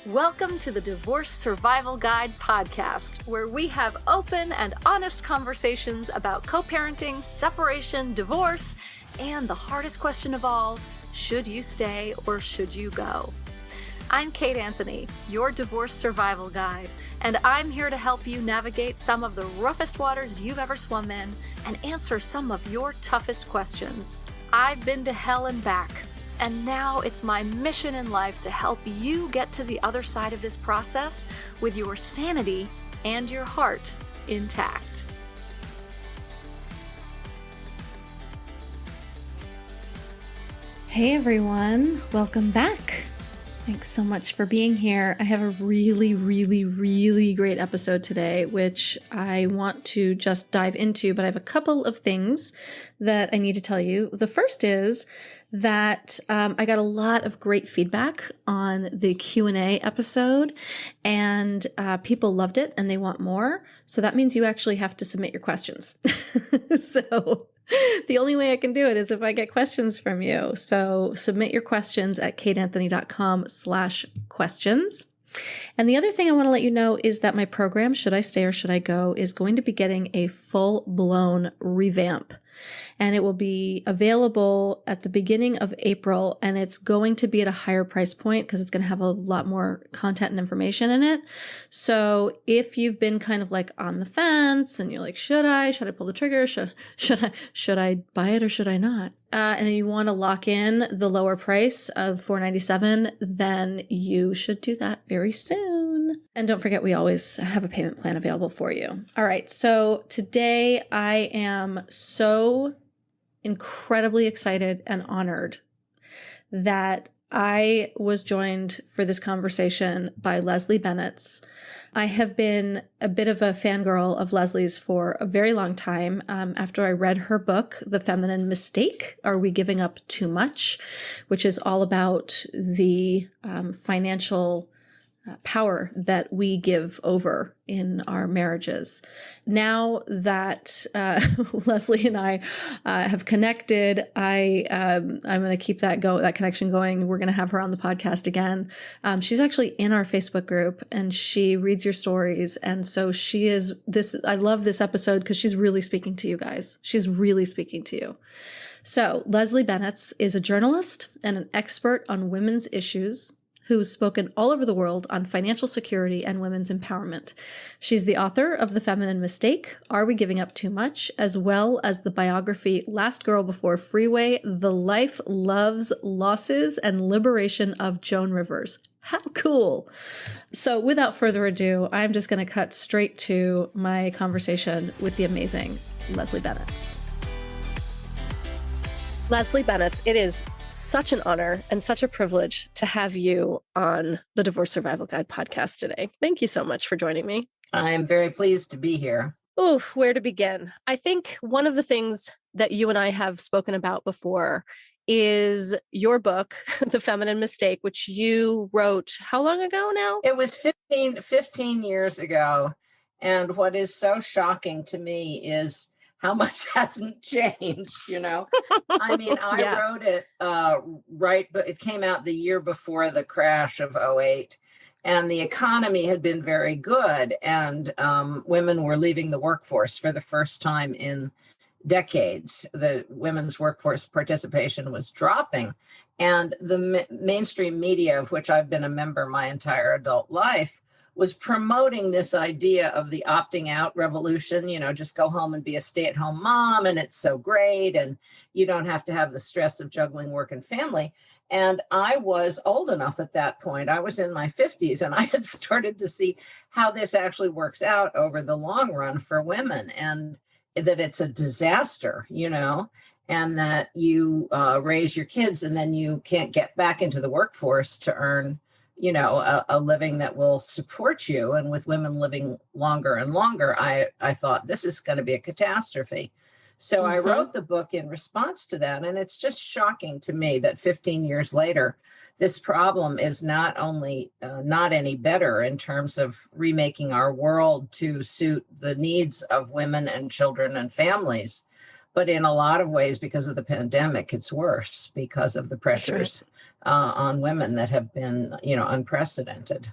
Welcome to the Divorce Survival Guide podcast, where we have open and honest conversations about co-parenting, separation, divorce, and the hardest question of all, should you stay or should you go? I'm Kate Anthony, your divorce survival guide, and I'm here to help you navigate some of the roughest waters you've ever swum in and answer some of your toughest questions. I've been to hell and back, and now it's my mission in life to help you get to the other side of this process with your sanity and your heart intact. Hey everyone, welcome back. Thanks so much for being here. I have a really great episode today, which I want to just dive into, but I have a couple of things that I need to tell you. The first is that I got a lot of great feedback on the Q&A episode, and people loved it and they want more. So that means you actually have to submit your questions. So the only way I can do it is if I get questions from you. So submit your questions at kateanthony.com/questions. And the other thing I want to let you know is that my program, Should I Stay or Should I Go, is going to be getting a full-blown revamp. And it will be available at the beginning of April, and it's going to be at a higher price point because it's going to have a lot more content and information in it. So if you've been kind of like on the fence and you're like, should I pull the trigger? Should I buy it or should I not? And you want to lock in the lower price of $497, then you should do that very soon. And don't forget, we always have a payment plan available for you. All right. So today I am so incredibly excited and honored that I was joined for this conversation by Leslie Bennetts. I have been a bit of a fangirl of Leslie's for a very long time. After I read her book, The Feminine Mistake, Are We Giving Up Too Much?, which is all about the financial power that we give over in our marriages. Now that Leslie and I have connected, I'm going to keep that connection going. We're going to have her on the podcast again. She's actually in our Facebook group and she reads your stories. And so she is this. I love this episode because she's really speaking to you guys. She's really speaking to you. So Leslie Bennetts is a journalist and an expert on women's issues who's spoken all over the world on financial security and women's empowerment. She's the author of The Feminine Mistake, Are We Giving Up Too Much?, as well as the biography Last Girl Before Freeway, The Life, Loves, Losses, and Liberation of Joan Rivers. How cool. So without further ado, I'm just going to cut straight to my conversation with the amazing Leslie Bennetts. Leslie Bennetts, it is such an honor and such a privilege to have you on the Divorce Survival Guide podcast today. Thank you so much for joining me. I am very pleased to be here. Oh, where to begin? I think one of the things that you and I have spoken about before is your book, The Feminine Mistake, which you wrote how long ago now? It was 15 years ago. And what is so shocking to me is how much hasn't changed, you know? I mean, I wrote it but it came out the year before the crash of '08, and the economy had been very good, and women were leaving the workforce for the first time in decades. The women's workforce participation was dropping, and the mainstream media, of which I've been a member my entire adult life, was promoting this idea of the opting out revolution, you know, just go home and be a stay-at-home mom and it's so great and you don't have to have the stress of juggling work and family. And I was old enough at that point, I was in my 50s, and I had started to see how this actually works out over the long run for women, and that it's a disaster, you know, and that you raise your kids and then you can't get back into the workforce to earn, you know, a living that will support you. And with women living longer and longer, I thought this is going to be a catastrophe. So I wrote the book in response to that. And it's just shocking to me that 15 years later, this problem is not only not any better in terms of remaking our world to suit the needs of women and children and families, But in a lot of ways, because of the pandemic, it's worse because of the pressures on women that have been, unprecedented.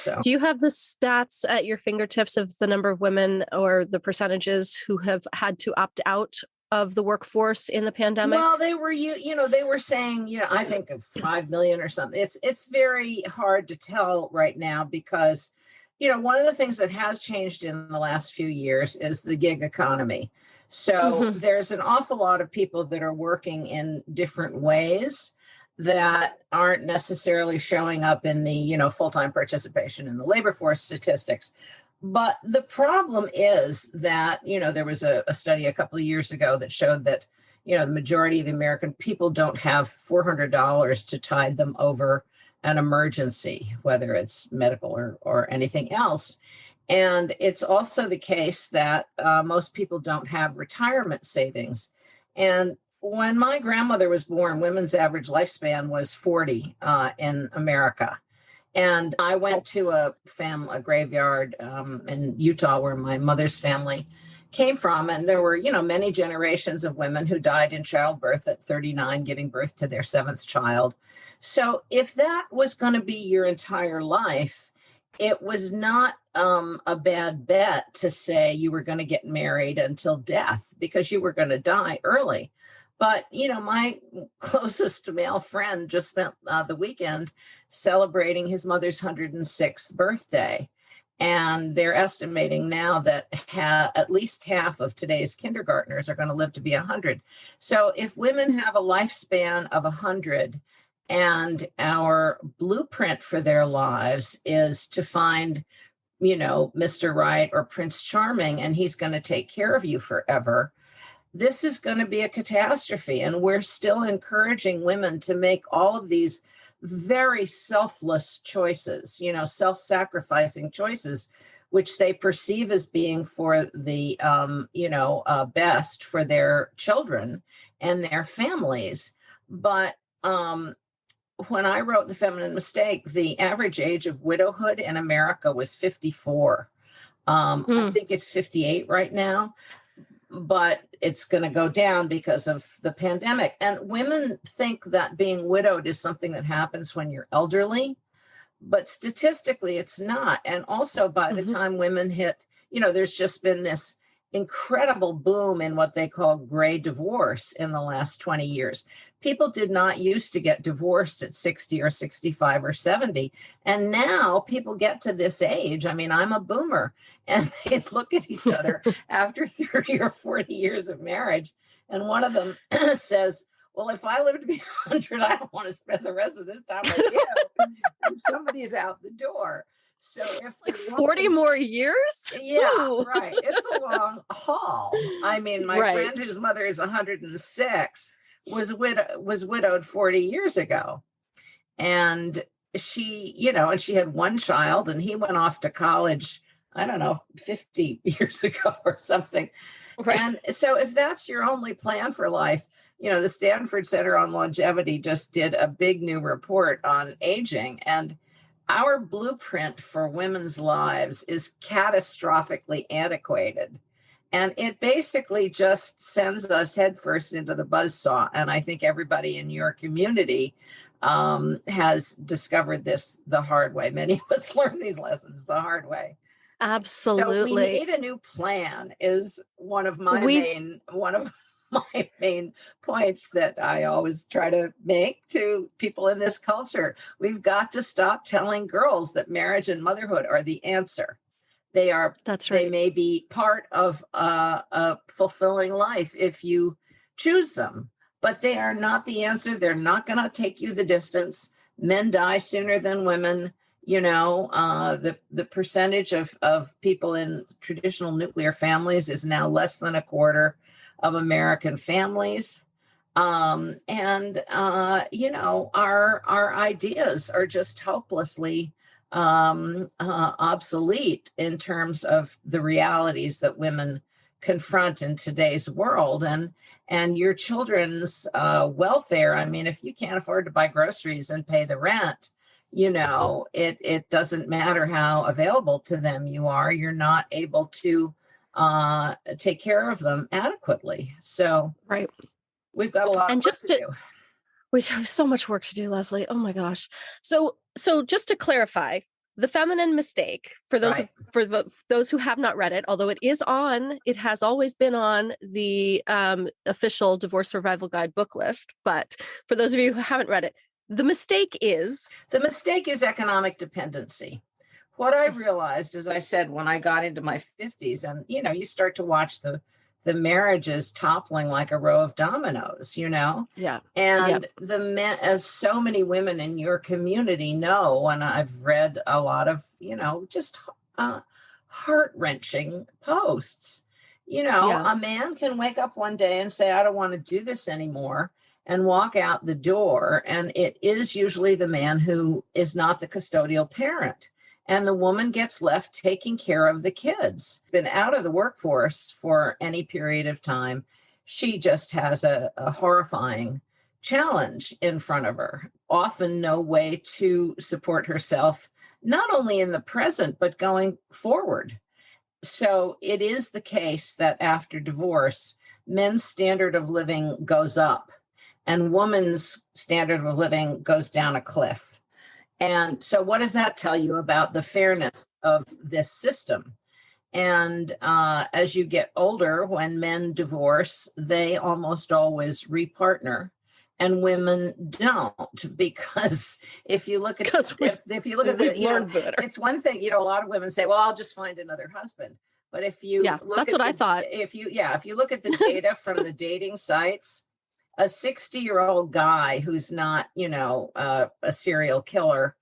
So. Do you have the stats at your fingertips of the number of women or the percentages who have had to opt out of the workforce in the pandemic? Well, they were saying, I think of 5 million or something. It's very hard to tell right now because, one of the things that has changed in the last few years is the gig economy. So there's an awful lot of people that are working in different ways that aren't necessarily showing up in the, full-time participation in the labor force statistics. But the problem is that, there was a study a couple of years ago that showed that, the majority of the American people don't have $400 to tide them over an emergency, whether it's medical or anything else. And it's also the case that most people don't have retirement savings. And when my grandmother was born, women's average lifespan was 40 in America. And I went to a graveyard in Utah where my mother's family came from. And there were, many generations of women who died in childbirth at 39, giving birth to their 7th child. So if that was going to be your entire life, it was not a bad bet to say you were going to get married until death because you were going to die early. But, my closest male friend just spent the weekend celebrating his mother's 106th birthday. And they're estimating now that at least half of today's kindergartners are going to live to be 100. So if women have a lifespan of 100 and our blueprint for their lives is to find, Mr. Right or Prince Charming, and he's going to take care of you forever, this is going to be a catastrophe. And we're still encouraging women to make all of these very selfless choices, self-sacrificing choices, which they perceive as being for the, best for their children and their families. But when I wrote The Feminine Mistake, the average age of widowhood in America was 54. I think it's 58 right now. But it's going to go down because of the pandemic. And women think that being widowed is something that happens when you're elderly, but statistically it's not. And also by the time women hit, there's just been this incredible boom in what they call gray divorce in the last 20 years. People did not used to get divorced at 60 or 65 or 70. And now people get to this age. I mean, I'm a boomer, and they look at each other after 30 or 40 years of marriage. And one of them says, well, if I live to be 100, I don't want to spend the rest of this time with you. And somebody's out the door. So if like 40 more years? Yeah, Ooh. Right. It's a long haul. I mean, my friend whose mother is 106 was widowed 40 years ago. And she, and she had one child and he went off to college, I don't know, 50 years ago or something. Right. And so if that's your only plan for life, the Stanford Center on Longevity just did a big new report on aging, and our blueprint for women's lives is catastrophically antiquated. And it basically just sends us headfirst into the buzzsaw. And I think everybody in your community has discovered this the hard way. Many of us learn these lessons the hard way. Absolutely. So we need a new plan is one of my main points that I always try to make to people in this culture. We've got to stop telling girls that marriage and motherhood are the answer. They are. That's right. They may be part of a fulfilling life if you choose them, but they are not the answer. They're not going to take you the distance. Men die sooner than women. The percentage of people in traditional nuclear families is now less than a quarter of American families. Our ideas are just hopelessly obsolete in terms of the realities that women confront in today's world, and your children's welfare. I mean, if you can't afford to buy groceries and pay the rent, it doesn't matter how available to them you are. You're not able to take care of them adequately. So Right. we've got a lot of work to do. We have so much work to do, Leslie. Oh my gosh. So just to clarify, The Feminine Mistake, for those those who have not read it, although it has always been on the official Divorce Survival Guide book list. But for those of you who haven't read it, the mistake is economic dependency. What I realized, as I said, when I got into my 50s, and you start to watch the marriages toppling like a row of dominoes, Yeah. And the men, as so many women in your community know, and I've read a lot of, just heart-wrenching posts, a man can wake up one day and say, I don't want to do this anymore, and walk out the door. And it is usually the man who is not the custodial parent. And the woman gets left taking care of the kids. Been out of the workforce for any period of time. She just has a horrifying challenge in front of her. Often no way to support herself, not only in the present, but going forward. So it is the case that after divorce, men's standard of living goes up and women's standard of living goes down a cliff. And so what does that tell you about the fairness of this system? And as you get older, when men divorce, they almost always repartner, and women don't, because if you look at if you look at the, it's one thing, a lot of women say, well, I'll just find another husband. But if you that's what I thought. If you look at the data from the dating sites, a 60-year-old guy who's not, a serial killer,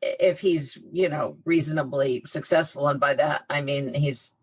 if he's, reasonably successful, and by that, I mean, he's,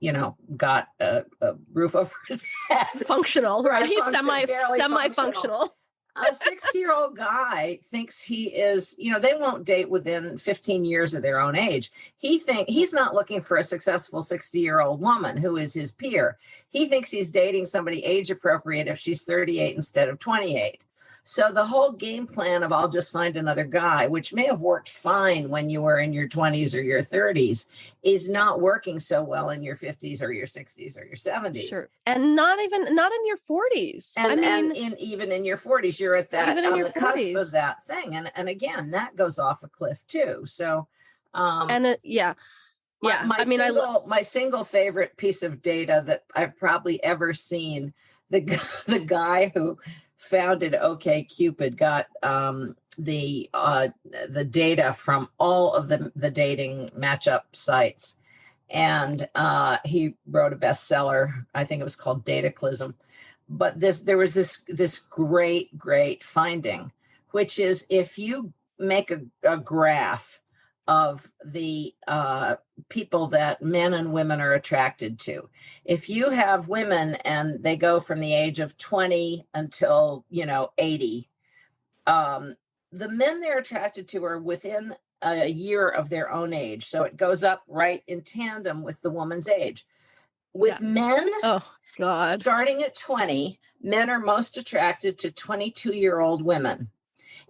got a roof over his head. Functional, right? He's semi-functional. A 60-year-old guy thinks he is, they won't date within 15 years of their own age. He's not looking for a successful 60-year-old woman who is his peer. He thinks he's dating somebody age appropriate if she's 38 instead of 28. So the whole game plan of I'll just find another guy, which may have worked fine when you were in your 20s or your 30s, is not working so well in your 50s or your 60s or your 70s. Sure. And not in your 40s. And even in your 40s, you're at that, on the cusp of that thing. And again, that goes off a cliff too. So, my single favorite piece of data that I've probably ever seen, the guy who founded OkCupid got the data from all of the dating matchup sites, and he wrote a bestseller. I think it was called Dataclysm. But there was this great finding, which is if you make a graph of the people that men and women are attracted to. If you have women and they go from the age of 20 until, 80, the men they're attracted to are within a year of their own age. So it goes up right in tandem with the woman's age. With men, starting at 20, men are most attracted to 22-year-old women.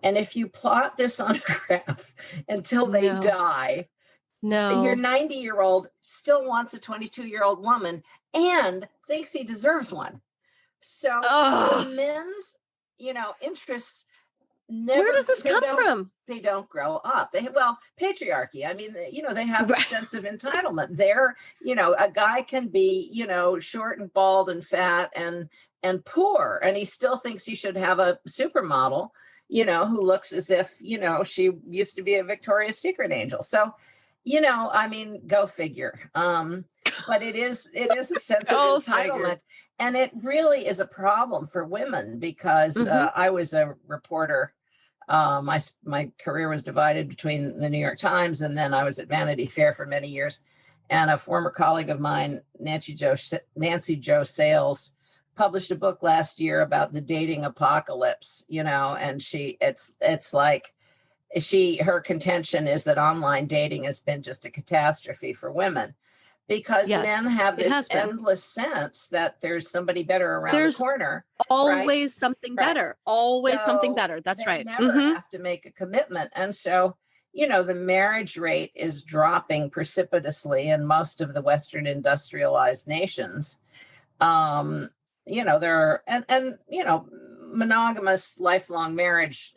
And if you plot this on a graph until they die, your 90-year-old still wants a 22-year-old woman and thinks he deserves one. So the men's, interests never. Where does this come from? They don't grow up. Patriarchy. I mean, they have a sense of entitlement. They're, a guy can be, short and bald and fat and poor, and he still thinks he should have a supermodel, who looks as if, she used to be a Victoria's Secret angel. So, go figure. But it is a sense of entitlement. And it really is a problem for women because I was a reporter. My career was divided between the New York Times, and then I was at Vanity Fair for many years. And a former colleague of mine, Nancy Jo Sales, published a book last year about the dating apocalypse, and her contention is that online dating has been just a catastrophe for women because men have this endless sense that there's somebody better around the corner. Always something better. Always something better. That's right. Never have to make a commitment. And so, the marriage rate is dropping precipitously in most of the Western industrialized nations. There are, monogamous lifelong marriage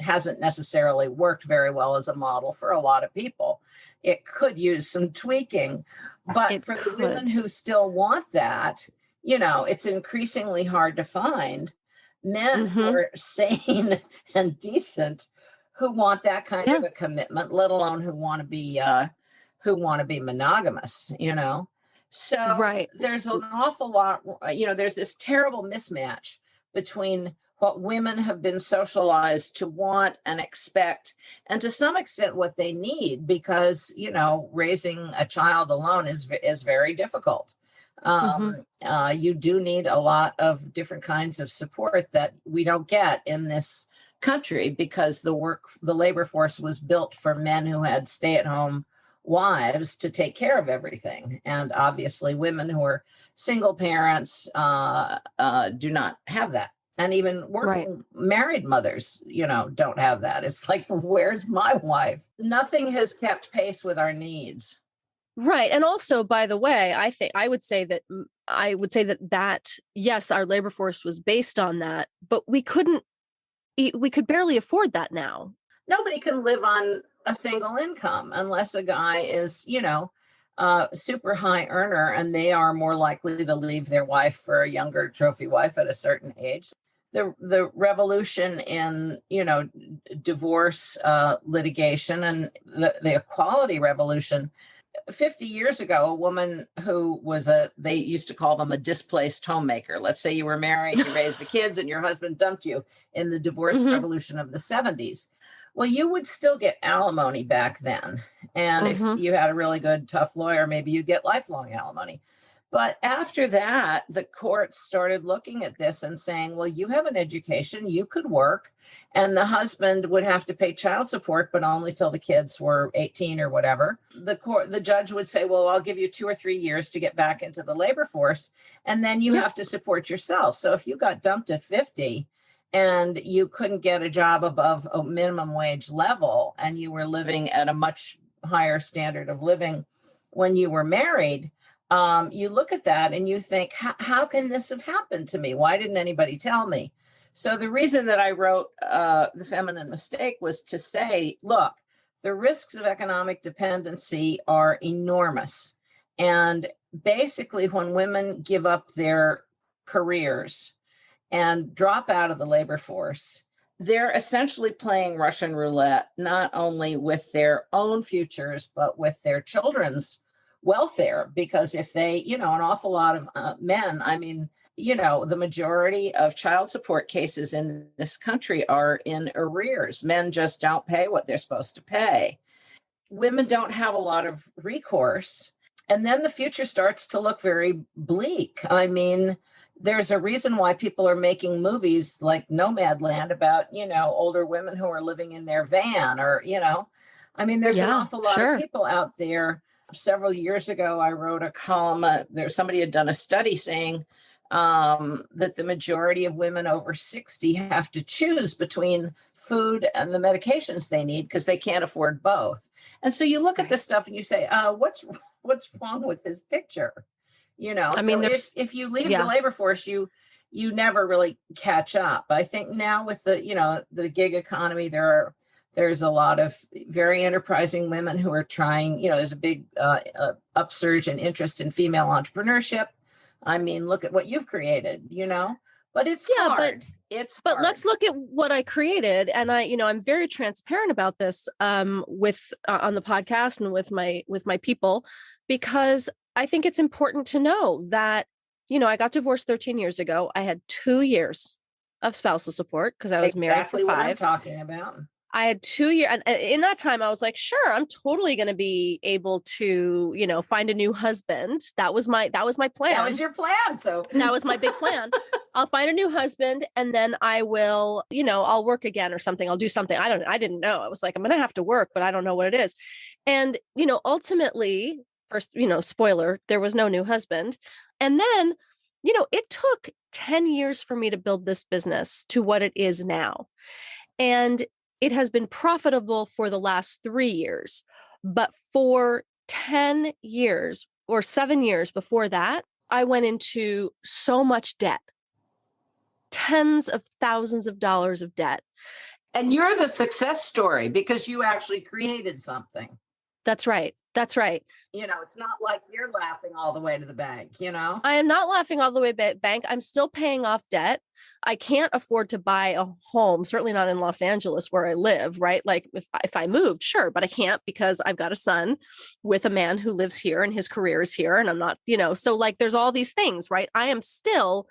hasn't necessarily worked very well as a model for a lot of people. It could use some tweaking, but for the women who still want that, it's increasingly hard to find men who are sane and decent who want that kind of a commitment, let alone who want to be monogamous, So there's an awful lot, there's this terrible mismatch between what women have been socialized to want and expect, and to some extent what they need, because, raising a child alone is very difficult. You do need a lot of different kinds of support that we don't get in this country, because the labor force was built for men who had stay-at-home wives to take care of everything. And obviously women who are single parents do not have that. And even working married mothers, don't have that. It's like, where's my wife? Nothing has kept pace with our needs. Right. And also, by the way, I would say that yes, our labor force was based on that, but we could barely afford that now. Nobody can live on a single income unless a guy is, super high earner, and they are more likely to leave their wife for a younger trophy wife at a certain age. The revolution in, divorce litigation, and the equality revolution. 50 years ago, a woman who was they used to call them a displaced homemaker. Let's say you were married, you raised the kids, and your husband dumped you in the divorce revolution of the 70s. Well, you would still get alimony back then. And if you had a really good, tough lawyer, maybe you'd get lifelong alimony. But after that, the courts started looking at this and saying, well, you have an education, you could work, and the husband would have to pay child support, but only till the kids were 18 or whatever. The judge would say, well, I'll give you 2 or 3 years to get back into the labor force, and then you have to support yourself. So if you got dumped at 50 and you couldn't get a job above a minimum wage level, and you were living at a much higher standard of living when you were married, you look at that and you think, how can this have happened to me? Why didn't anybody tell me? So the reason that I wrote The Feminine Mistake was to say, look, the risks of economic dependency are enormous. And basically, when women give up their careers and drop out of the labor force, they're essentially playing Russian roulette, not only with their own futures, but with their children's welfare. Because if they, an awful lot of men, the majority of child support cases in this country are in arrears. Men just don't pay what they're supposed to pay. Women don't have a lot of recourse. And then the future starts to look very bleak. There's a reason why people are making movies like Nomadland about, older women who are living in their van, or, there's an awful lot of people out there. Several years ago, I wrote a column. Somebody had done a study saying that the majority of women over 60 have to choose between food and the medications they need because they can't afford both. And so you look at this stuff and you say, what's wrong with this picture? If you leave the labor force, you never really catch up. I think now with the gig economy, there's a lot of very enterprising women who are trying, there's a big upsurge in interest in female entrepreneurship. Look at what you've created, but it's hard. But let's look at what I created. And I'm very transparent about this with on the podcast and with my people, because I think it's important to know that, I got divorced 13 years ago. I had 2 years of spousal support because I was married for 5. What I'm talking about. I had 2 years. And in that time, I was like, sure, I'm totally going to be able to, find a new husband. That was my plan. That was your plan. So that was my big plan. I'll find a new husband, and then I will, I'll work again or something. I'll do something. I didn't know. I was like, I'm going to have to work, but I don't know what it is. And, ultimately, first, spoiler, there was no new husband. And then, it took 10 years for me to build this business to what it is now. And it has been profitable for the last 3 years, but for 10 years or 7 years before that, I went into so much debt, tens of thousands of dollars of debt. And you're the success story because you actually created something. That's right. That's right. It's not like you're laughing all the way to the bank, I am not laughing all the way to the bank. I'm still paying off debt. I can't afford to buy a home, certainly not in Los Angeles where I live, right? Like if I moved, sure, but I can't because I've got a son with a man who lives here and his career is here and I'm not, so like there's all these things, right? I'm still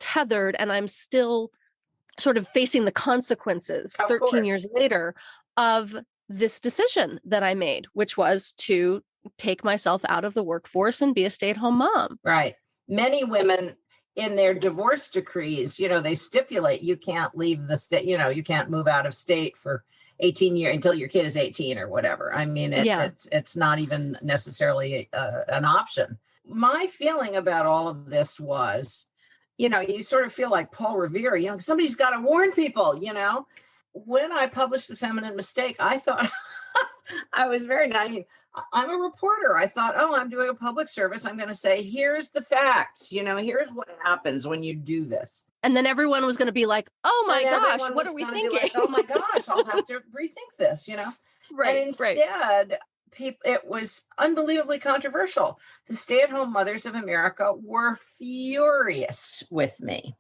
tethered and I'm still sort of facing the consequences 13 years later of this decision that I made, which was to take myself out of the workforce and be a stay-at-home mom. Right. Many women in their divorce decrees, they stipulate you can't leave the state, you can't move out of state for 18 years until your kid is 18 or whatever. I mean, it's not even necessarily an option. My feeling about all of this was, you sort of feel like Paul Revere, somebody's got to warn people, When I published The Feminine Mistake, I thought I was very naive. I'm a reporter. I thought, I'm doing a public service. I'm going to say, here's the facts. Here's what happens when you do this. And then everyone was going to be like, oh my gosh, what are we thinking? Like, oh my gosh, I'll have to rethink this, Right. And instead, it was unbelievably controversial. The stay-at-home mothers of America were furious with me.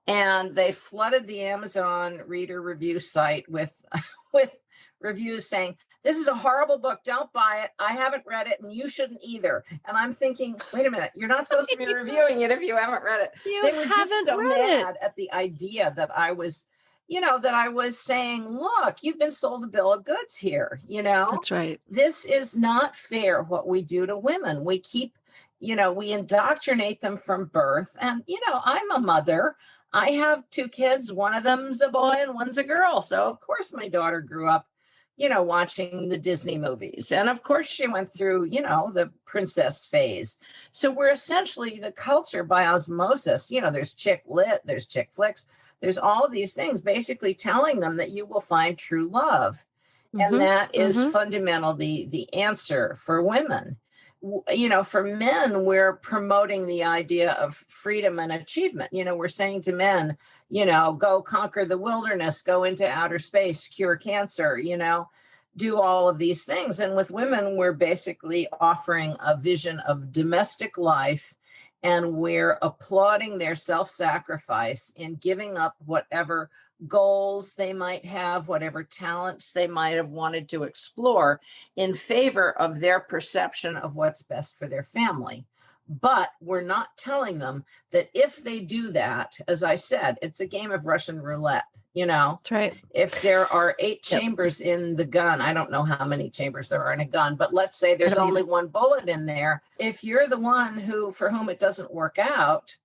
And they flooded the Amazon reader review site with reviews saying, this is a horrible book. Don't buy it. I haven't read it and you shouldn't either. And I'm thinking, wait a minute, you're not supposed to be reviewing it if you haven't read it. They were just so mad at the idea that I was, saying, look, you've been sold a bill of goods here, That's right. This is not fair what we do to women. We keep, we indoctrinate them from birth. And, I'm a mother. I have 2 kids. One of them's a boy and one's a girl. So of course my daughter grew up, watching the Disney movies. And of course she went through, the princess phase. So we're essentially the culture by osmosis. There's chick lit, there's chick flicks, there's all these things basically telling them that you will find true love. And that is fundamental, the answer for women. For men, we're promoting the idea of freedom and achievement. We're saying to men, go conquer the wilderness, go into outer space, cure cancer, do all of these things. And with women, we're basically offering a vision of domestic life, and we're applauding their self-sacrifice in giving up whatever goals they might have, whatever talents they might have wanted to explore in favor of their perception of what's best for their family. But we're not telling them that if they do that, as I said, it's a game of Russian roulette. That's right. If there are 8 chambers in the gun, I don't know how many chambers there are in a gun, but let's say there's only 1 bullet in there. If you're the one for whom it doesn't work out,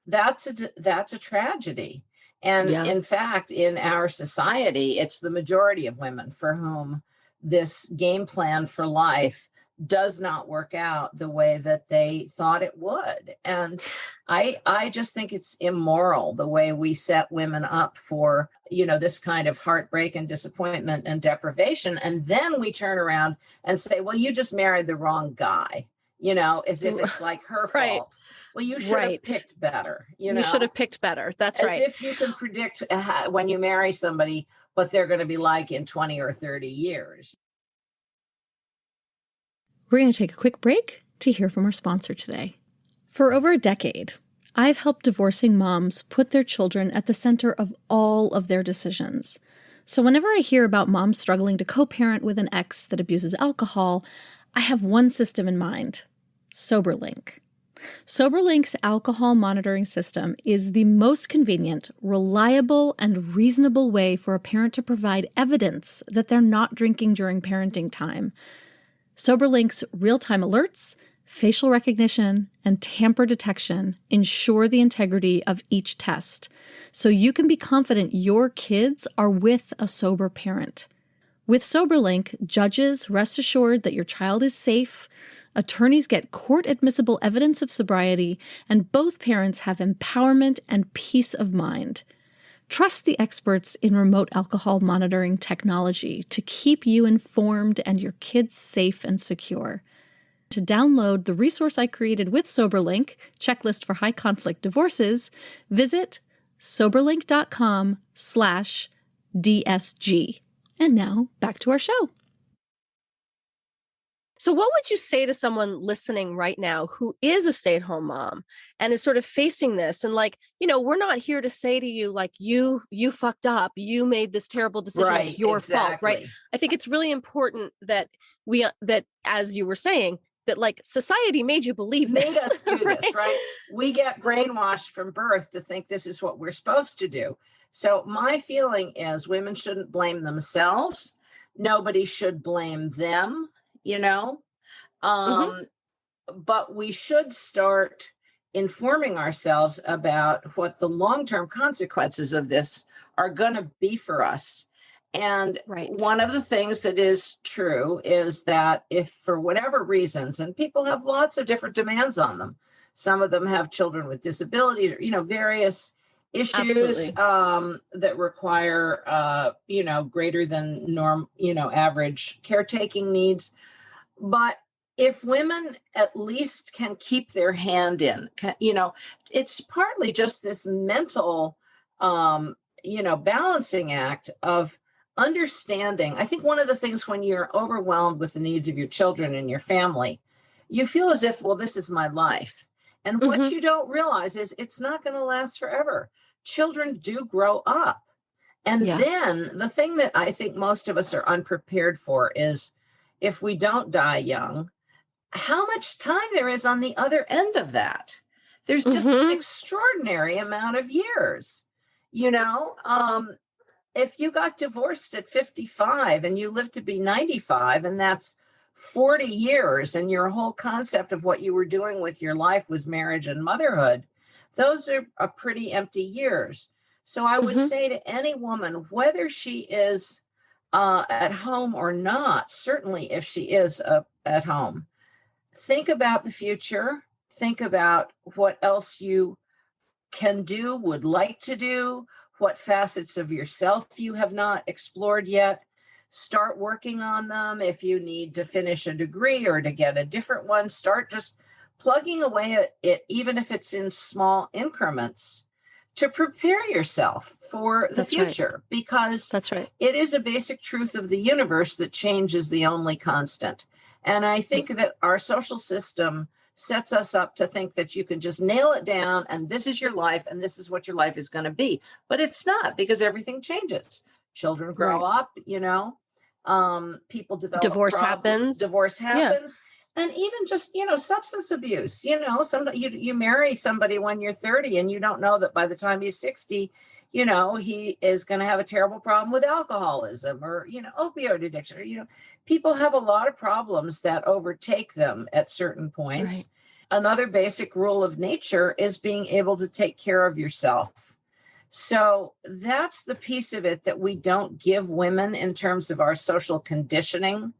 that's a tragedy. And in fact, in our society, it's the majority of women for whom this game plan for life does not work out the way that they thought it would. And I just think it's immoral the way we set women up for, this kind of heartbreak and disappointment and deprivation. And then we turn around and say, well, you just married the wrong guy, as if it's like her fault. Well, you should have picked better. You should have picked better. That's right. As if you can predict when you marry somebody what they're going to be like in 20 or 30 years. We're going to take a quick break to hear from our sponsor today. For over a decade, I've helped divorcing moms put their children at the center of all of their decisions. So whenever I hear about moms struggling to co-parent with an ex that abuses alcohol, I have one system in mind: SoberLink. SoberLink's alcohol monitoring system is the most convenient, reliable, and reasonable way for a parent to provide evidence that they're not drinking during parenting time. SoberLink's real-time alerts, facial recognition, and tamper detection ensure the integrity of each test, so you can be confident your kids are with a sober parent. With SoberLink, judges rest assured that your child is safe, attorneys get court-admissible evidence of sobriety, and both parents have empowerment and peace of mind. Trust the experts in remote alcohol monitoring technology to keep you informed and your kids safe and secure. To download the resource I created with SoberLink, Checklist for High Conflict Divorces, visit soberlink.com/DSG. And now back to our show. So what would you say to someone listening right now who is a stay-at-home mom and is sort of facing this? And like, we're not here to say to you, like, you fucked up, you made this terrible decision, Right, it's your fault, right? exactly. I think it's really important that that, as you were saying, that like society made you believe this. Made us do right? this, right? We get brainwashed from birth to think this is what we're supposed to do. So my feeling is women shouldn't blame themselves. Nobody should blame them, but we should start informing ourselves about what the long-term consequences of this are going to be for us. And one of the things that is true is that if for whatever reasons, and people have lots of different demands on them, some of them have children with disabilities, various issues that require, greater than norm, average caretaking needs. But if women at least can keep their hand in, it's partly just this mental, balancing act of understanding. I think one of the things when you're overwhelmed with the needs of your children and your family, you feel as if, well, this is my life. And what you don't realize is it's not going to last forever. Children do grow up. And then the thing that I think most of us are unprepared for is if we don't die young, how much time there is on the other end of that. There's just an extraordinary amount of years, if you got divorced at 55 and you live to be 95, and that's 40 years, and your whole concept of what you were doing with your life was marriage and motherhood, those are pretty empty years. So I would say to any woman, whether she is at home or not, certainly if she is at home, think about the future. Think about what else you can do, would like to do, what facets of yourself you have not explored yet. Start working on them. If you need to finish a degree or to get a different one, start just plugging away at it, even if it's in small increments, to prepare yourself for the future. Because it is a basic truth of the universe that change is the only constant. And I think that our social system sets us up to think that you can just nail it down and this is your life and this is what your life is going to be. But it's not, because everything changes. Children grow up, people develop divorce problems, happens. And even just, substance abuse, you marry somebody when you're 30 and you don't know that by the time he's 60, he is going to have a terrible problem with alcoholism or, opioid addiction, or, people have a lot of problems that overtake them at certain points. Another basic rule of nature is being able to take care of yourself. So that's the piece of it that we don't give women in terms of our social conditioning.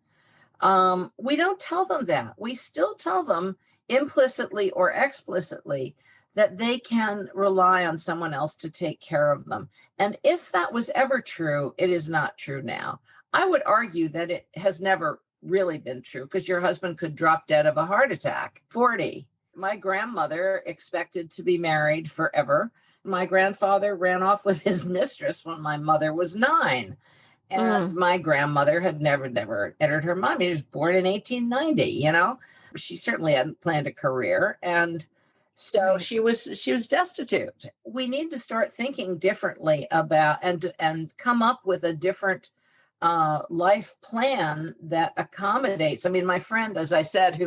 We don't tell them that. We still tell them implicitly or explicitly that they can rely on someone else to take care of them. And if that was ever true, it is not true now. I would argue that it has never really been true, because your husband could drop dead of a heart attack. 40. My grandmother expected to be married forever. My grandfather ran off with his mistress when my mother was 9. And my grandmother had never entered her mind. She was born in 1890, She certainly hadn't planned a career. And so she was destitute. We need to start thinking differently about and come up with a different life plan that accommodates. I mean, my friend, as I said,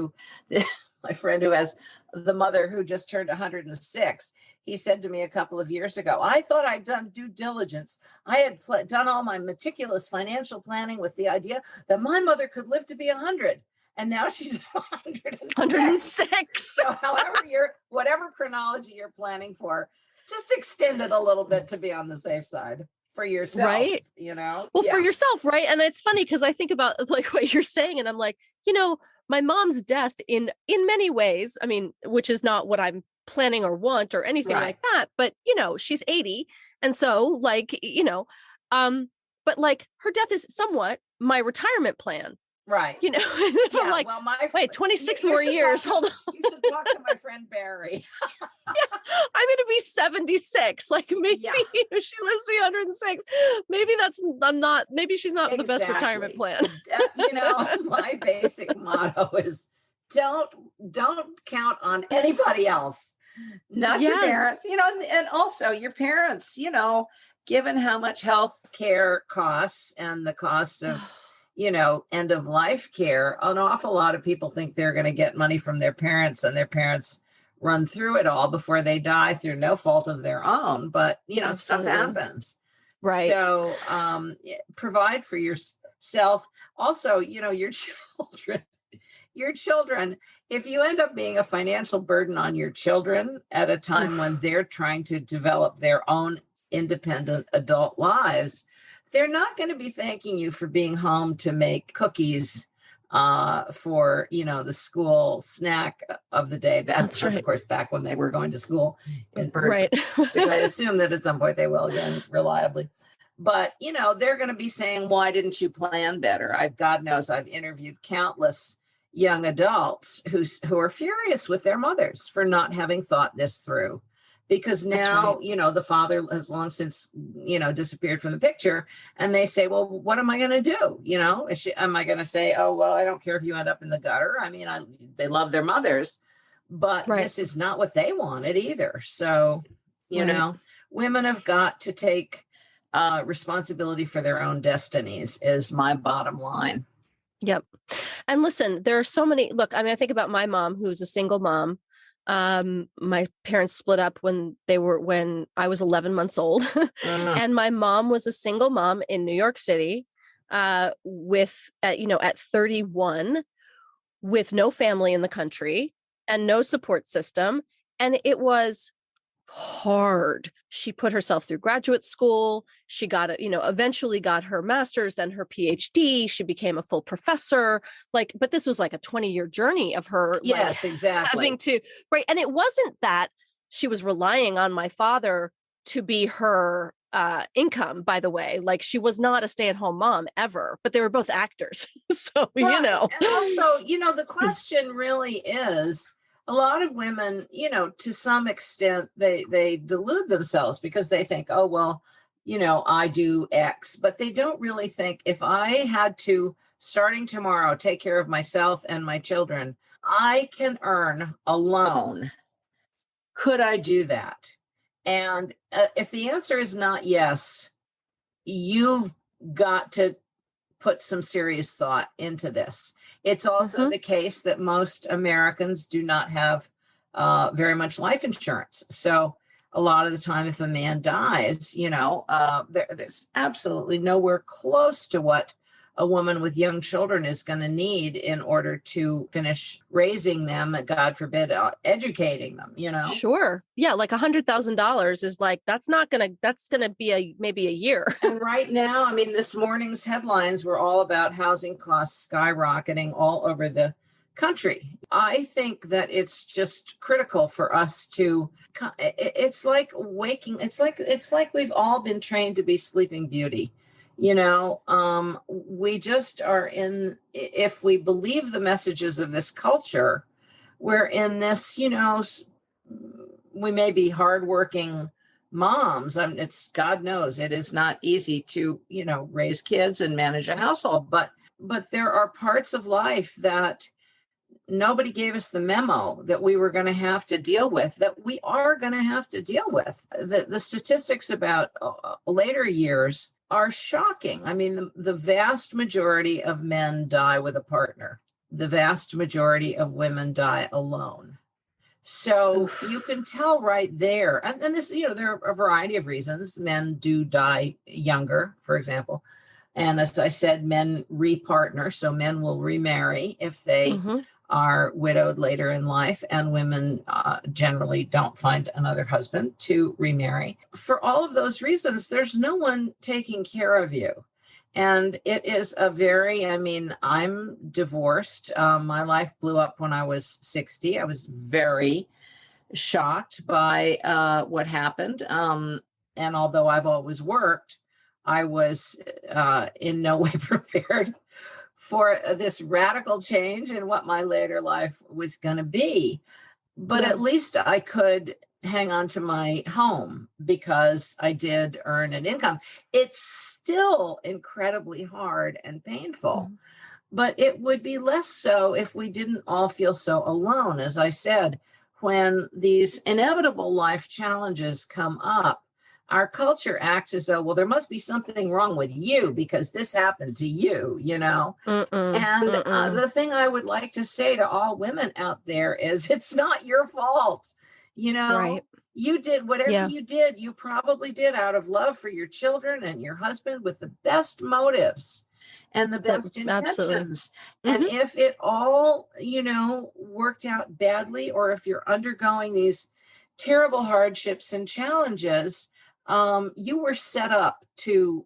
my friend who has the mother who just turned 106, he said to me a couple of years ago, I thought I'd done due diligence. I had done all my meticulous financial planning with the idea that my mother could live to be 100. And now she's 106. So whatever chronology you're planning for, just extend it a little bit to be on the safe side for yourself, right? Well, for yourself, right? And it's funny because I think about like what you're saying, and I'm like, my mom's death in many ways, I mean, which is not what I'm planning or want or anything Right. like that. But, she's 80. And so but like her death is somewhat my returement plan. Right. I'm Yeah. like, Well, wait, 26 more years. Hold on. You should talk to my friend Barry. Yeah, I'm going to be 76. Like maybe if she lives to be 106, maybe she's not the best retirement plan. My basic motto is don't count on anybody else, not your parents, and also your parents, given how much health care costs and the cost of, end of life care, an awful lot of people think they're going to get money from their parents, and their parents run through it all before they die through no fault of their own. But, stuff happens. Right. So provide for yourself. Also, your children, if you end up being a financial burden on your children at a time when they're trying to develop their own independent adult lives, they're not going to be thanking you for being home to make cookies for, the school snack of the day. That's right. Of course, back when they were going to school in person, right. Which I assume that at some point they will again, reliably. But, they're going to be saying, why didn't you plan better? God knows I've interviewed countless young adults who are furious with their mothers for not having thought this through. Because now, the father has long since, disappeared from the picture, and they say, well, what am I going to do? Am I going to say, oh, well, I don't care if you end up in the gutter. I mean, they love their mothers, but this is not what they wanted either. So, women have got to take responsibility for their own destinies is my bottom line. Yep. And listen, there are so many, I think about my mom, who's a single mom. My parents split up when I was 11 months old and my mom was a single mom in New York City, at 31 with no family in the country and no support system. And it was hard. She put herself through graduate school. She got eventually got her master's, then her PhD. She became a full professor. But this was like a 20-year journey of her. Yes, exactly. Having to, right. And it wasn't that she was relying on my father to be her income, by the way. She was not a stay-at-home mom ever, but they were both actors. So, right. And also, the question really is, a lot of women, to some extent, they delude themselves because they think, oh, well, I do X, but they don't really think, if I had to, starting tomorrow, take care of myself and my children, I can earn alone. Could I do that? And if the answer is not yes, you've got to put some serious thought into this. It's also the case that most Americans do not have very much life insurance. So a lot of the time, if a man dies, there's absolutely nowhere close to what a woman with young children is going to need in order to finish raising them, God forbid, educating them, Sure. Yeah. Like $100,000 is that's going to be maybe a year. And right now, this morning's headlines were all about housing costs skyrocketing all over the country. I think that it's just critical for us to, it's like waking, it's like we've all been trained to be Sleeping Beauty. We just are if we believe the messages of this culture, we're in this, we may be hardworking moms. It's, God knows, it is not easy to, raise kids and manage a household, but there are parts of life that nobody gave us the memo that we were going to have to deal with, that we are going to have to deal with. The statistics about later years are shocking. The vast majority of men die with a partner. The vast majority of women die alone. So you can tell right there, and this, there are a variety of reasons. Men do die younger, for example. And as I said, men repartner. So men will remarry if they are widowed later in life, and women generally don't find another husband to remarry. For all of those reasons, there's no one taking care of you. And it is a very, I'm divorced. My life blew up when I was 60. I was very shocked by what happened. And although I've always worked, I was in no way prepared for this radical change in what my later life was going to be. But at least I could hang on to my home because I did earn an income. It's still incredibly hard and painful, but it would be less so if we didn't all feel so alone. As I said, when these inevitable life challenges come up, our culture acts as though, well, there must be something wrong with you because this happened to you, you know? The thing I would like to say to all women out there is it's not your fault. You know, you did whatever you did. You probably did out of love for your children and your husband with the best motives and the best intentions. And if it all, you know, worked out badly, or if you're undergoing these terrible hardships and challenges, you were set up to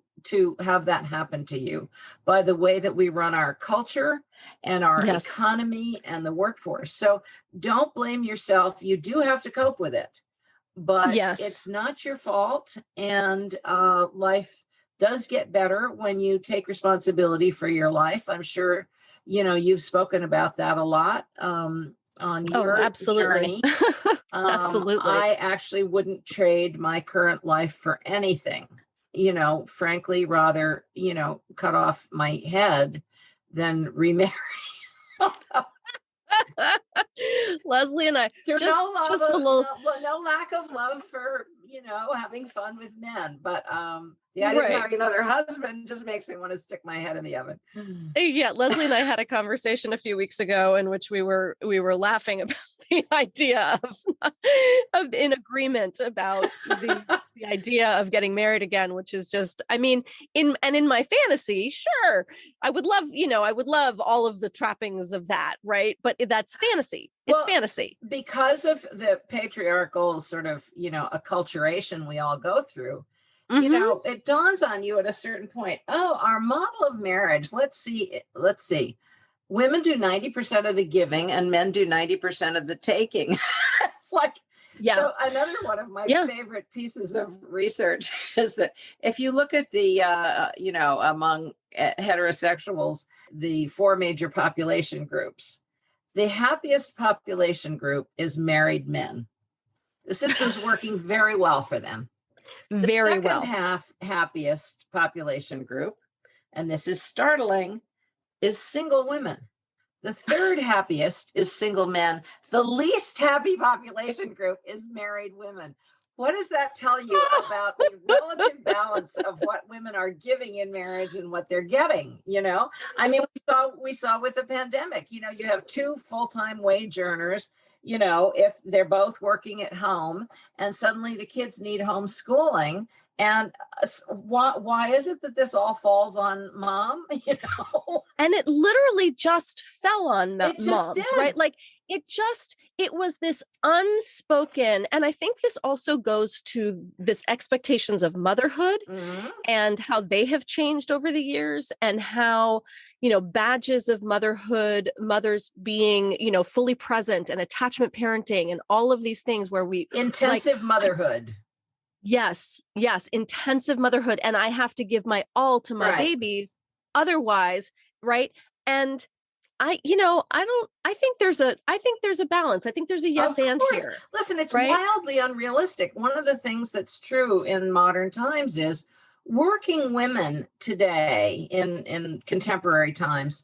have that happen to you by the way that we run our culture and our economy and the workforce. So don't blame yourself. You do have to cope with it, but it's not your fault. And life does get better when you take responsibility for your life. I'm sure, you know, you've spoken about that a lot on your journey. Absolutely. I actually wouldn't trade my current life for anything, you know, frankly, rather, you know, cut off my head than remarry. Leslie and I, no lack of love for, you know, having fun with men, but the idea of having another husband just makes me want to stick my head in the oven. Yeah, Leslie and I had a conversation a few weeks ago in which we were laughing about the idea of in agreement about the idea of getting married again, which is just, I mean, in my fantasy, sure, I would love all of the trappings of that, right? But that's fantasy. It's fantasy. Because of the patriarchal sort of, you know, acculturation we all go through, you know, it dawns on you at a certain point, oh, our model of marriage, let's see. Women do 90% of the giving and men do 90% of the taking. It's like, so another one of my favorite pieces of research is that if you look at the, you know, among heterosexuals, the 4 major population groups, the happiest population group is married men. The system's working very well for them. Very well. The second half happiest population group, and this is startling, is single women. The third happiest is single men. The least happy population group is married women. What does that tell you about the relative balance of what women are giving in marriage and what they're getting? You know, I mean, we saw with the pandemic, you know, you have 2 full-time wage earners, you know, if they're both working at home and suddenly the kids need homeschooling. And why is it that this all falls on mom? You know, and it literally just fell on moms, did. right? Like it was this unspoken, and I think this also goes to this expectations of motherhood and how they have changed over the years, and how, you know, badges of motherhood, mothers being, you know, fully present, and attachment parenting, and all of these things where we intensive motherhood. Yes, intensive motherhood. And I have to give my all to my babies. Otherwise, right. And I think there's a balance. I think there's a yes and here. Listen, it's wildly unrealistic. One of the things that's true in modern times is working women today in contemporary times,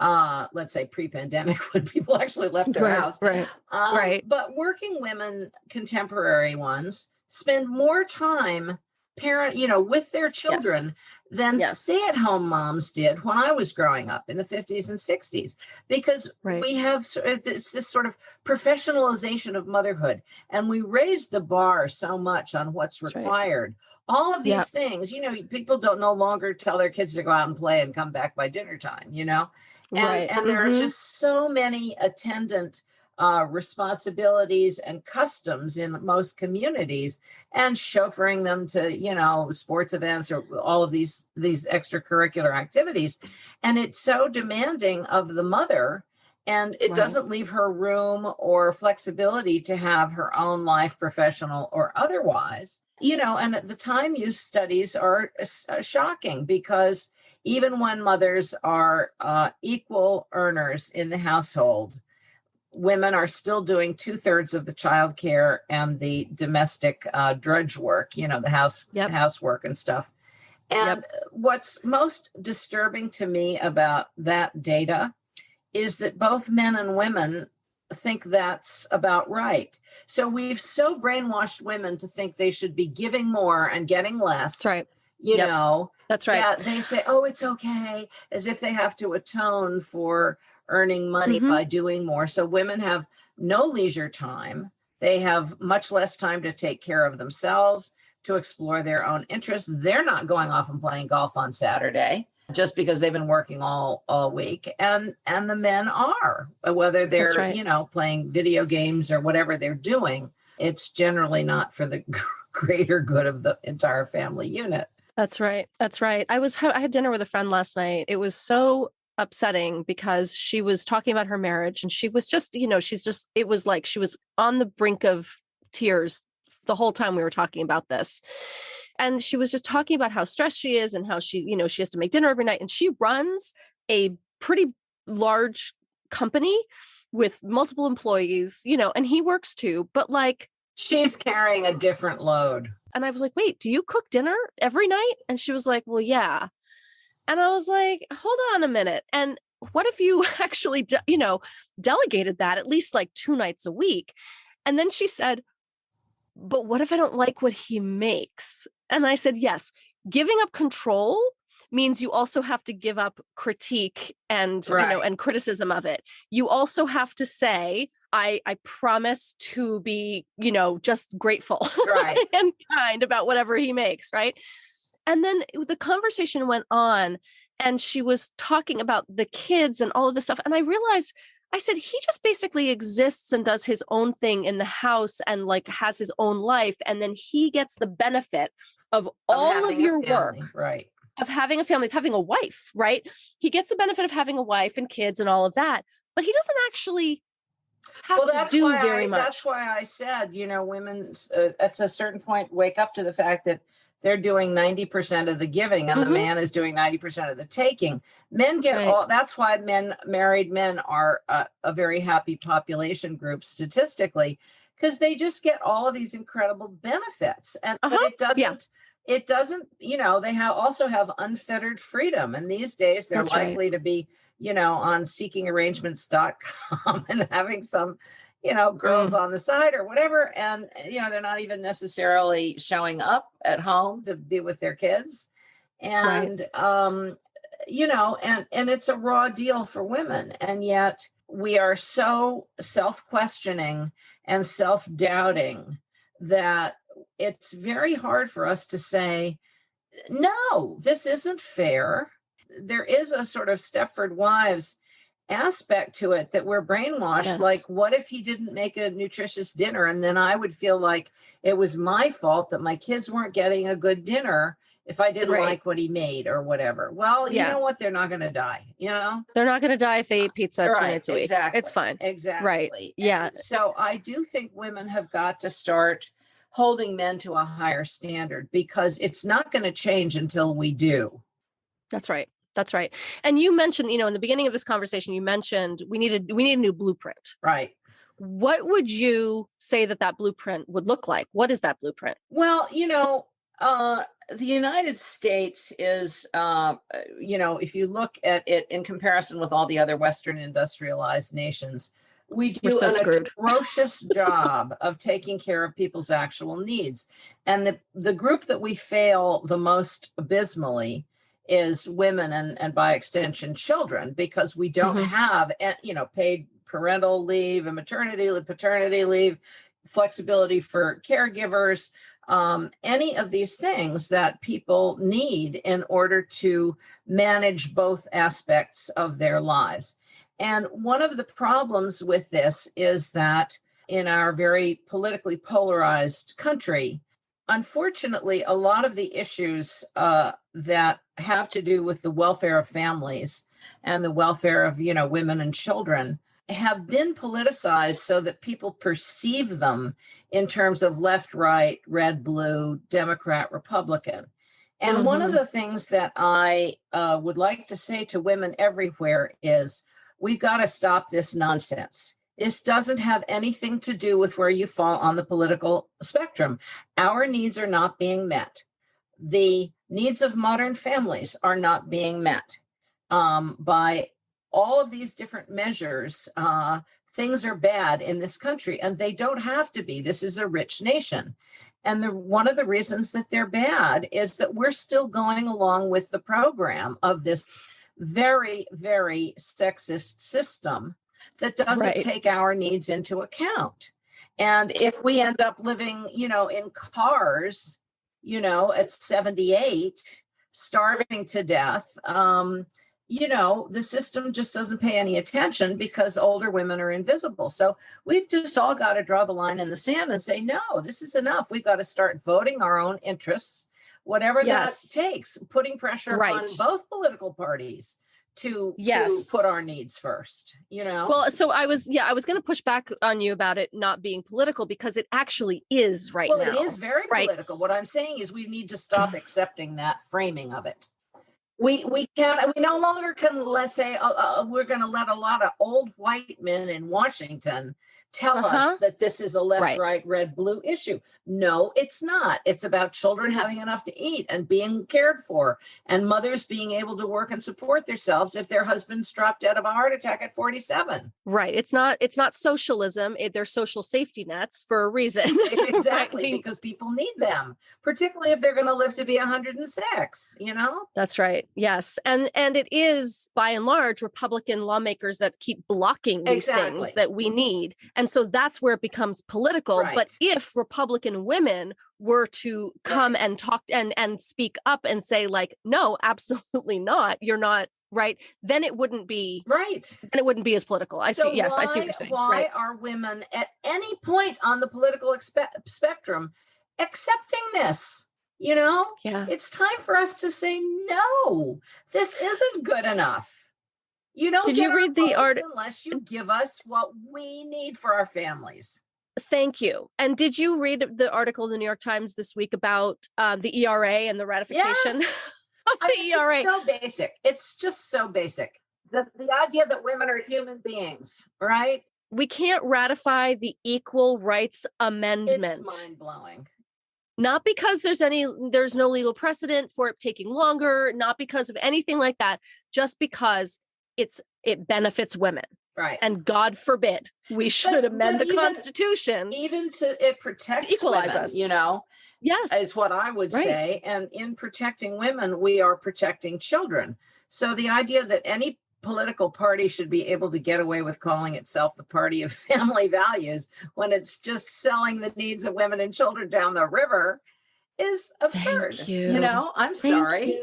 let's say pre-pandemic when people actually left their house. But working women, contemporary ones, spend more time with their children than stay-at-home moms did when I was growing up in the 50s and 60s, because we have this sort of professionalization of motherhood, and we raised the bar so much on what's required. All of these things, you know, people don't no longer tell their kids to go out and play and come back by dinner time, you know, and there are just so many attendant responsibilities and customs in most communities, and chauffeuring them to, you know, sports events or all of these extracurricular activities. And it's so demanding of the mother. And it doesn't leave her room or flexibility to have her own life, professional or otherwise. And at the time use studies are shocking, because even when mothers are equal earners in the household, women are still doing 2/3 of the childcare and the domestic drudge work, the housework and stuff. And what's most disturbing to me about that data is that both men and women think that's about right. So we've so brainwashed women to think they should be giving more and getting less. That's right. That's right. That they say, oh, it's okay, as if they have to atone for earning money by doing more. So women have no leisure time. They have much less time to take care of themselves, to explore their own interests. They're not going off and playing golf on Saturday just because they've been working all week. And the men are, whether they're, playing video games or whatever they're doing, it's generally not for the greater good of the entire family unit. That's right. That's right. I had dinner with a friend last night. It was so upsetting because she was talking about her marriage, and she was just, it was like she was on the brink of tears the whole time we were talking about this. And she was just talking about how stressed she is and how she has to make dinner every night. And she runs a pretty large company with multiple employees, and he works too, but like, she's carrying a different load. And I was like, wait, do you cook dinner every night? And she was like, well, yeah. And I was like, hold on a minute. And what if you actually, delegated that at least like 2 nights a week? And then she said, but what if I don't like what he makes? And I said, yes, giving up control means you also have to give up critique and, and criticism of it. You also have to say, I promise to be, just grateful and kind about whatever he makes. Right. And then the conversation went on, and she was talking about the kids and all of this stuff. And I realized, I said, he just basically exists and does his own thing in the house and like has his own life. And then he gets the benefit of all of your work, right? Of having a family, of having a wife, right? He gets the benefit of having a wife and kids and all of that, but he doesn't actually have to do very much. That's why I said, women at a certain point wake up to the fact that they're doing 90% of the giving and the man is doing 90% of the taking. Men get that's why married men are a very happy population group statistically, because they just get all of these incredible benefits. And but it doesn't, they also have unfettered freedom. And these days they're likely to be, on seekingarrangements.com and having some, girls on the side or whatever. And, they're not even necessarily showing up at home to be with their kids. And, and it's a raw deal for women. And yet we are so self-questioning and self-doubting that it's very hard for us to say, no, this isn't fair. There is a sort of Stepford Wives aspect to it that we're brainwashed. Yes. Like, what if he didn't make a nutritious dinner? And then I would feel like it was my fault that my kids weren't getting a good dinner if I didn't like what he made or whatever. Well, you know what? They're not going to die, They're not going to die if they eat pizza 2 nights a week. Exactly. It's fine. Exactly. Right. Yeah. And so I do think women have got to start holding men to a higher standard, because it's not going to change until we do. That's right. That's right. And you mentioned, in the beginning of this conversation, you mentioned we need a new blueprint. Right. What would you say that blueprint would look like? What is that blueprint? Well, the United States is, if you look at it in comparison with all the other Western industrialized nations, we do an atrocious job of taking care of people's actual needs. And the group that we fail the most abysmally is women and by extension children, because we don't have, paid parental leave and maternity leave, paternity leave, flexibility for caregivers, any of these things that people need in order to manage both aspects of their lives. And one of the problems with this is that in our very politically polarized country, unfortunately, a lot of the issues that have to do with the welfare of families and the welfare of, women and children have been politicized so that people perceive them in terms of left, right, red, blue, Democrat, Republican. And one of the things that I would like to say to women everywhere is we've got to stop this nonsense. This doesn't have anything to do with where you fall on the political spectrum. Our needs are not being met. The needs of modern families are not being met by all of these different measures. Things are bad in this country, and they don't have to be. This is a rich nation. And one of the reasons that they're bad is that we're still going along with the program of this very, very sexist system that doesn't take our needs into account. And if we end up living, in cars, at 78, starving to death, the system just doesn't pay any attention because older women are invisible. So we've just all got to draw the line in the sand and say, no, this is enough. We've got to start voting our own interests, whatever that takes, putting pressure on both political parties to put our needs first, Well, so I was going to push back on you about it not being political, because it actually is now. Well, it is very political. What I'm saying is we need to stop accepting that framing of it. We no longer can, let's say, we're going to let a lot of old white men in Washington tell us that this is a left, right, red, blue issue. No, it's not. It's about children having enough to eat and being cared for, and mothers being able to work and support themselves if their husbands dropped dead of a heart attack at 47. Right. It's not socialism. They're social safety nets for a reason. Exactly, because people need them, particularly if they're going to live to be 106, That's right. Yes. And it is, by and large, Republican lawmakers that keep blocking these things that we need. And so that's where it becomes political. Right. But if Republican women were to come and talk and speak up and say, like, no, absolutely not, you're not right, then it wouldn't be right. And it wouldn't be as political. I see what you're saying. Why are women at any point on the political spectrum accepting this? It's time for us to say, no, this isn't good enough. You don't Did you read the article unless you give us what we need for our families. Thank you. And did you read the article in the New York Times this week about the ERA and the ratification of the ERA? It's so basic. It's just so basic. The idea that women are human beings, right? We can't ratify the Equal Rights Amendment. It's mind-blowing. Not because there's no legal precedent for it taking longer, not because of anything like that, just because it benefits women. Right. And God forbid we should amend the Constitution. Even it protects equalize women, us. Yes. Is what I would say. And in protecting women, we are protecting children. So the idea that any political party should be able to get away with calling itself the party of family values when it's just selling the needs of women and children down the river is absurd. Thank you. I'm sorry.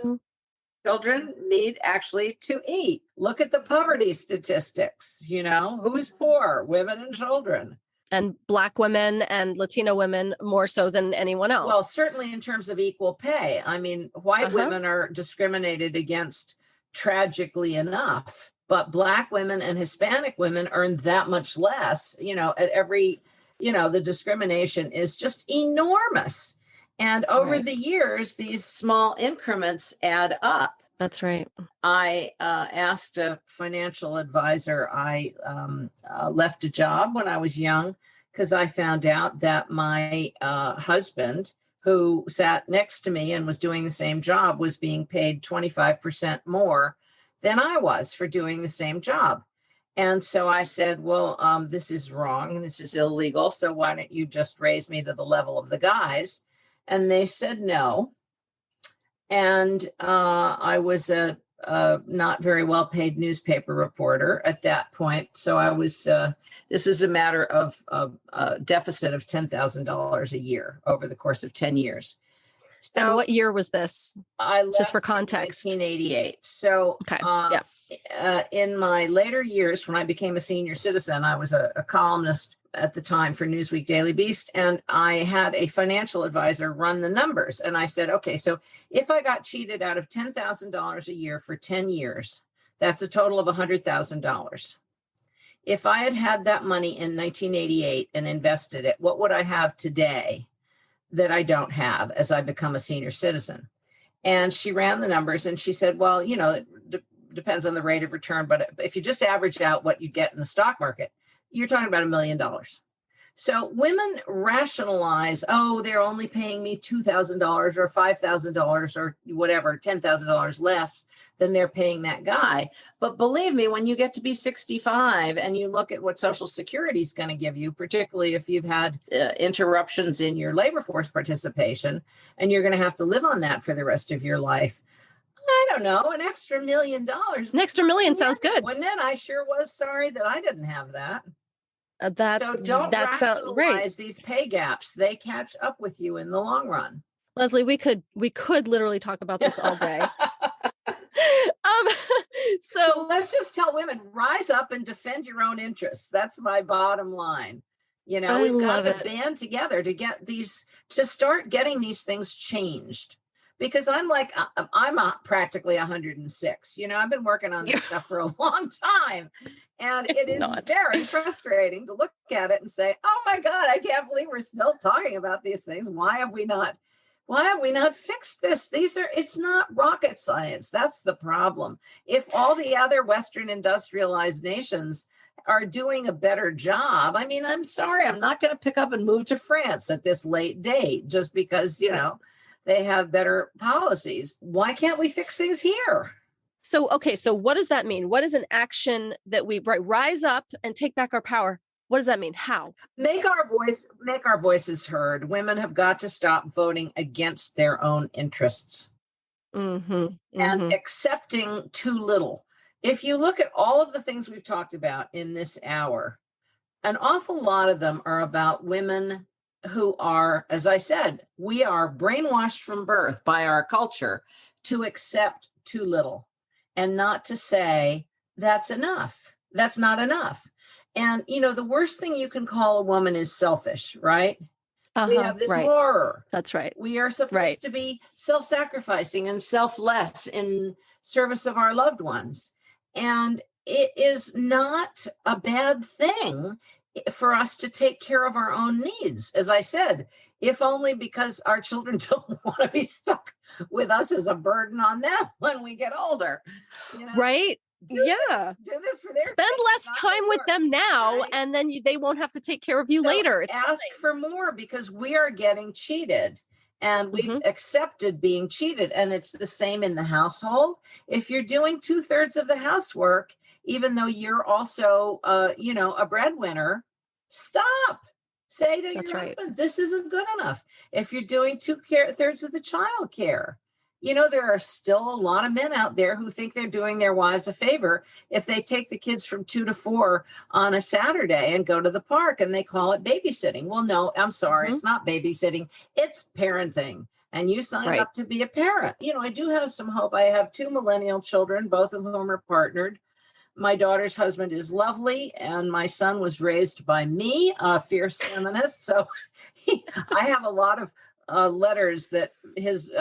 Children need actually to eat. Look at the poverty statistics. Who's poor? Women and children. And Black women and Latino women more so than anyone else. Well, certainly in terms of equal pay. I mean, white women are discriminated against tragically enough, but Black women and Hispanic women earn that much less. At every, the discrimination is just enormous. And over the years, these small increments add up. That's right. I asked a financial advisor. I left a job when I was young because I found out that my husband, who sat next to me and was doing the same job, was being paid 25% more than I was for doing the same job. And so I said, well, this is wrong. This is illegal. So why don't you just raise me to the level of the guys? And they said no. And I was a not very well paid newspaper reporter at that point. So I was, this was a matter of a deficit of $10,000 a year over the course of 10 years. So and what year was this? I left just for context. 1988. So in my later years, when I became a senior citizen, I was a columnist at the time for Newsweek Daily Beast. And I had a financial advisor run the numbers. And I said, okay, so if I got cheated out of $10,000 a year for 10 years, that's a total of $100,000. if I had had that money in 1988 and invested it, what would I have today that I don't have as I become a senior citizen? And she ran the numbers and she said, well, it depends on the rate of return, but if you just average out what you get in the stock market, you're talking about $1 million. So women rationalize, oh, they're only paying me $2,000 or $5,000 or whatever, $10,000 less than they're paying that guy. But believe me, when you get to be 65 and you look at what Social Security is going to give you, particularly if you've had interruptions in your labor force participation, and you're going to have to live on that for the rest of your life, I don't know, an extra $1 million. An extra million sounds good. Wouldn't it? I sure was sorry that I didn't have that. So don't that's rationalize right. these pay gaps. They catch up with you in the long run. Leslie, we could literally talk about this all day. So let's just tell women, rise up and defend your own interests. That's my bottom line. We've got to band together to start getting these things changed. Because I'm practically 106. I've been working on this stuff for a long time. And it is very frustrating to look at it and say, oh my God, I can't believe we're still talking about these things. Why have we not fixed this? It's not rocket science. That's the problem. If all the other Western industrialized nations are doing a better job, I'm sorry, I'm not going to pick up and move to France at this late date just because, they have better policies. Why can't we fix things here? So what does that mean? What is an action that we rise up and take back our power? What does that mean? How? Make our voices heard. Women have got to stop voting against their own interests and accepting too little. If you look at all of the things we've talked about in this hour, an awful lot of them are about women who are, as I said, we are brainwashed from birth by our culture to accept too little and not to say that's enough. That's not enough. And, the worst thing you can call a woman is selfish, right? We have this horror. That's right. We are supposed to be self-sacrificing and selfless in service of our loved ones. And it is not a bad thing for us to take care of our own needs. As I said, if only because our children don't want to be stuck with us as a burden on them when we get older. Right? Do this for their spend less time with them now, right? And then they won't have to take care of you later. It's ask for more because we are getting cheated. And we've accepted being cheated. And it's the same in the household. If you're doing 2/3 of the housework, even though you're also, a breadwinner, stop. Say to your husband, this isn't good enough. If you're doing 2/3 of the child care, there are still a lot of men out there who think they're doing their wives a favor if they take the kids from 2 to 4 on a Saturday and go to the park and they call it babysitting. Well, no, I'm sorry. It's not babysitting. It's parenting. And you signed up to be a parent. I do have some hope. I have 2 millennial children, both of whom are partnered. My daughter's husband is lovely, and my son was raised by me, a fierce feminist. So I have a lot of letters that his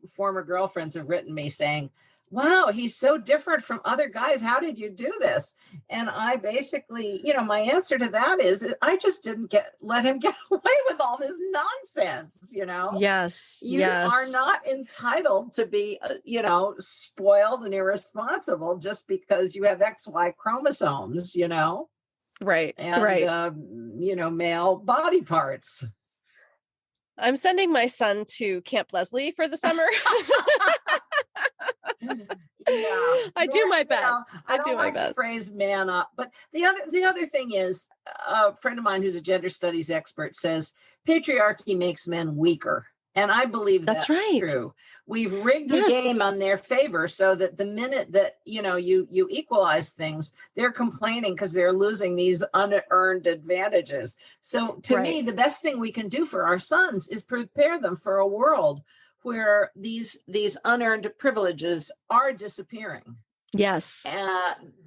former girlfriends have written me saying, wow, he's so different from other guys. How did you do this? And I basically, my answer to that is I just didn't let him get away with all this nonsense, Yes. You are not entitled to be, spoiled and irresponsible just because you have XY chromosomes, Right. And, male body parts. I'm sending my son to Camp Leslie for the summer. I do my best. I do my best. The phrase "man up," but the other thing is, a friend of mine who's a gender studies expert says patriarchy makes men weaker, and I believe that's true. We've rigged the game on their favor so that the minute that you equalize things, they're complaining because they're losing these unearned advantages. So to me, the best thing we can do for our sons is prepare them for a world where these unearned privileges are disappearing. Yes.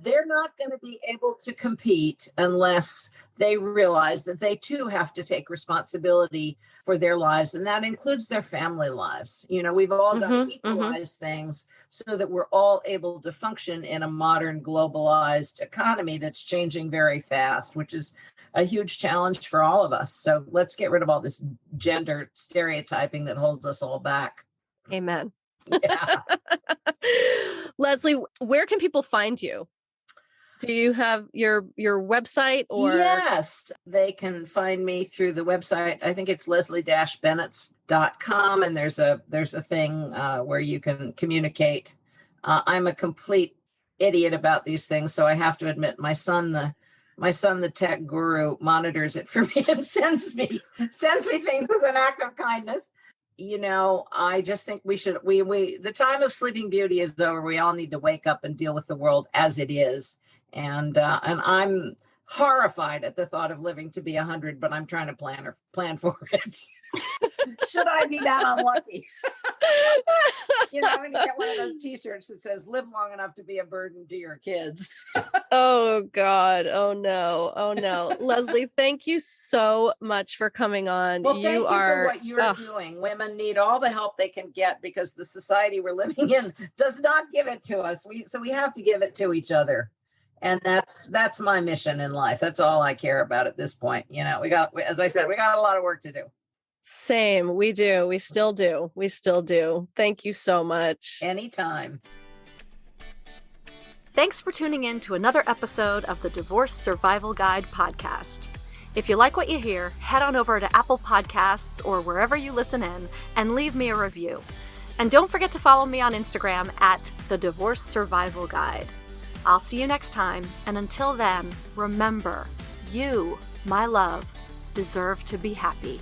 They're not going to be able to compete unless they realize that they too have to take responsibility for their lives. And that includes their family lives. We've all got to equalize things so that we're all able to function in a modern globalized economy that's changing very fast, which is a huge challenge for all of us. So let's get rid of all this gender stereotyping that holds us all back. Amen. Yeah. Leslie, where can people find you? Do you have your website or? Yes, they can find me through the website. I think it's leslie-bennetts.com. And there's a thing where you can communicate. I'm a complete idiot about these things. So I have to admit, my son, the tech guru, monitors it for me and sends me things as an act of kindness. I just think we should, the time of Sleeping Beauty is over. We all need to wake up and deal with the world as it is. And I'm horrified at the thought of living to be 100, but I'm trying to plan for it. Should I be that unlucky? I'm going to get one of those t-shirts that says live long enough to be a burden to your kids. Oh God. Oh no. Leslie, thank you so much for coming on. Well, thank you for what you're doing. Women need all the help they can get because the society we're living in does not give it to us. So we have to give it to each other. And that's my mission in life. That's all I care about at this point. As I said, we got a lot of work to do. Same. We do. We still do. Thank you so much. Anytime. Thanks for tuning in to another episode of the Divorce Survival Guide podcast. If you like what you hear, head on over to Apple Podcasts or wherever you listen in and leave me a review. And don't forget to follow me on Instagram at the Divorce Survival Guide. I'll see you next time, and until then, remember, you, my love, deserve to be happy.